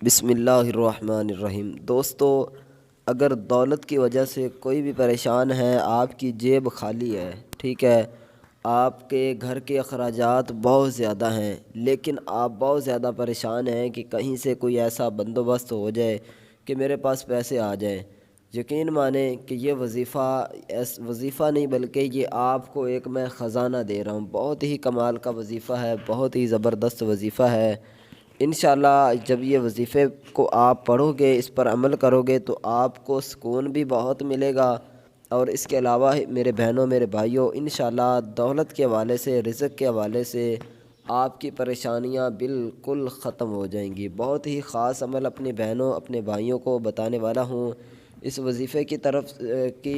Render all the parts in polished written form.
بسم اللہ الرحمن الرحیم۔ دوستو، اگر دولت کی وجہ سے کوئی بھی پریشان ہے، آپ کی جیب خالی ہے، ٹھیک ہے، آپ کے گھر کے اخراجات بہت زیادہ ہیں، لیکن آپ بہت زیادہ پریشان ہیں کہ کہیں سے کوئی ایسا بندوبست ہو جائے کہ میرے پاس پیسے آ جائیں، یقین مانیں کہ یہ وظیفہ نہیں بلکہ یہ آپ کو ایک میں خزانہ دے رہا ہوں۔ بہت ہی کمال کا وظیفہ ہے، بہت ہی زبردست وظیفہ ہے۔ انشاءاللہ جب یہ وظیفے کو آپ پڑھو گے، اس پر عمل کرو گے تو آپ کو سکون بھی بہت ملے گا، اور اس کے علاوہ میرے بہنوں میرے بھائیوں، انشاءاللہ دولت کے حوالے سے، رزق کے حوالے سے آپ کی پریشانیاں بالکل ختم ہو جائیں گی۔ بہت ہی خاص عمل اپنی بہنوں اپنے بھائیوں کو بتانے والا ہوں۔ اس وظیفے کی طرف کی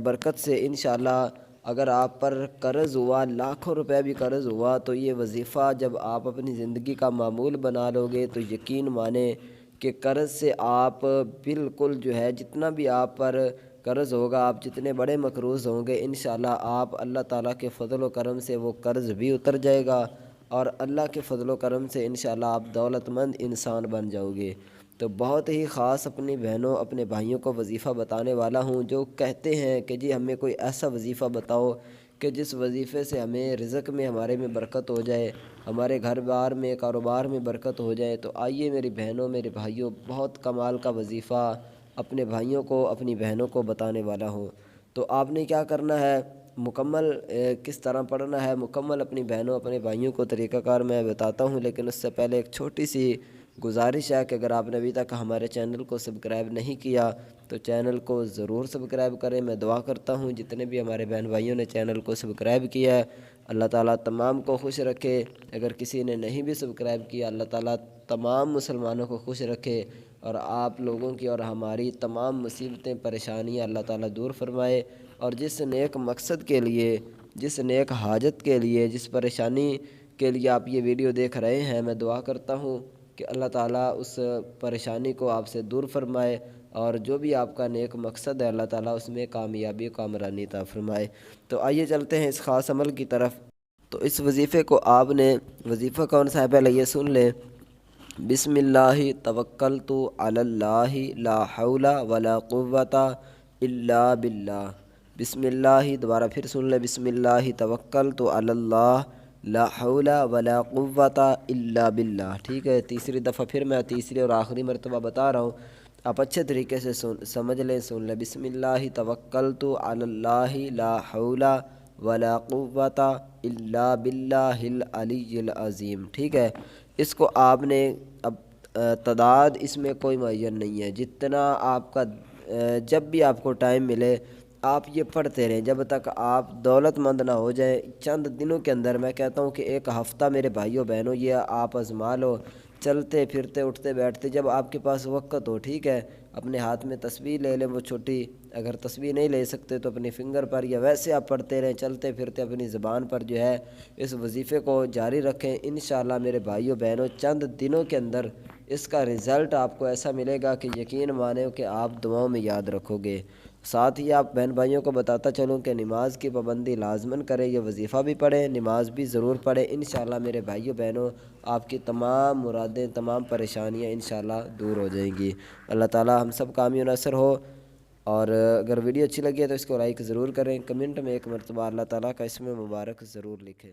برکت سے انشاءاللہ اگر آپ پر قرض ہوا، لاکھوں روپے بھی قرض ہوا، تو یہ وظیفہ جب آپ اپنی زندگی کا معمول بنا لو گے تو یقین مانیں کہ قرض سے آپ بالکل جو ہے جتنا بھی آپ پر قرض ہوگا، آپ جتنے بڑے مقروض ہوں گے، انشاءاللہ آپ اللہ تعالیٰ کے فضل و کرم سے وہ قرض بھی اتر جائے گا، اور اللہ کے فضل و کرم سے انشاءاللہ آپ دولت مند انسان بن جاؤ گے۔ تو بہت ہی خاص اپنی بہنوں اپنے بھائیوں کو وظیفہ بتانے والا ہوں، جو کہتے ہیں کہ جی ہمیں کوئی ایسا وظیفہ بتاؤ کہ جس وظیفے سے ہمیں رزق میں ہمارے میں برکت ہو جائے، ہمارے گھر بار میں کاروبار میں برکت ہو جائے۔ تو آئیے میری بہنوں میرے بھائیوں، بہت کمال کا وظیفہ اپنے بھائیوں کو اپنی بہنوں کو بتانے والا ہوں۔ تو آپ نے کیا کرنا ہے، مکمل کس طرح پڑھنا ہے، مکمل اپنی بہنوں اپنے بھائیوں کو طریقہ کار میں بتاتا ہوں، لیکن اس سے پہلے ایک چھوٹی سی گزارش ہے کہ اگر آپ نے ابھی تک ہمارے چینل کو سبسکرائب نہیں کیا تو چینل کو ضرور سبسکرائب کریں۔ میں دعا کرتا ہوں جتنے بھی ہمارے بہن بھائیوں نے چینل کو سبسکرائب کیا ہے، اللہ تعالیٰ تمام کو خوش رکھے۔ اگر کسی نے نہیں بھی سبسکرائب کیا، اللہ تعالیٰ تمام مسلمانوں کو خوش رکھے، اور آپ لوگوں کی اور ہماری تمام مصیبتیں پریشانیاں اللہ تعالیٰ دور فرمائے، اور جس نیک مقصد کے لیے، جس نیک حاجت کے لیے، جس پریشانی کے لیے آپ یہ ویڈیو دیکھ رہے ہیں، میں دعا کرتا ہوں کہ اللہ تعالیٰ اس پریشانی کو آپ سے دور فرمائے، اور جو بھی آپ کا نیک مقصد ہے اللہ تعالیٰ اس میں کامیابی کامرانی عطا فرمائے۔ تو آئیے چلتے ہیں اس خاص عمل کی طرف۔ تو اس وظیفے کو آپ نے، وظیفہ کون سا ہے پہلے یہ سن لیں۔ بسم اللہ توکلت علی اللہ لا حول ولا قوت الا باللہ۔ بسم اللہ، دوبارہ پھر سن لیں، بسم اللہ توکلت علی اللہ لا حول ولا قوت الا باللہ، ٹھیک ہے۔ تیسری دفعہ پھر میں تیسری اور آخری مرتبہ بتا رہا ہوں، آپ اچھے طریقے سے سمجھ لیں، سن لیں۔ بسم اللہ توکلت علی اللہ لا حول ولا قوت الا باللہ العلی العظیم، ٹھیک ہے۔ اس کو آپ نے اب تعداد اس میں کوئی معین نہیں ہے، جتنا آپ کا جب بھی آپ کو ٹائم ملے آپ یہ پڑھتے رہیں جب تک آپ دولت مند نہ ہو جائیں۔ چند دنوں کے اندر، میں کہتا ہوں کہ ایک ہفتہ میرے بھائیوں بہنوں یہ آپ آزما لو، چلتے پھرتے اٹھتے بیٹھتے جب آپ کے پاس وقت ہو، ٹھیک ہے، اپنے ہاتھ میں تسبیح لے لیں وہ چھوٹی، اگر تسبیح نہیں لے سکتے تو اپنی فنگر پر، یا ویسے آپ پڑھتے رہیں چلتے پھرتے اپنی زبان پر جو ہے اس وظیفے کو جاری رکھیں۔ انشاءاللہ میرے بھائیوں بہنوں چند دنوں کے اندر اس کا رزلٹ آپ کو ایسا ملے گا کہ یقین مانیں کہ آپ دعاؤں میں یاد رکھو گے۔ ساتھ ہی آپ بہن بھائیوں کو بتاتا چلوں کہ نماز کی پابندی لازماً کریں، یہ وظیفہ بھی پڑھیں، نماز بھی ضرور پڑھیں۔ انشاءاللہ میرے بھائیوں بہنوں آپ کی تمام مرادیں، تمام پریشانیاں انشاءاللہ دور ہو جائیں گی۔ اللہ تعالیٰ ہم سب کامیاب و ناصر ہو۔ اور اگر ویڈیو اچھی لگی ہے تو اس کو لائک ضرور کریں، کمنٹ میں ایک مرتبہ اللہ تعالیٰ کا اسم مبارک ضرور لکھیں۔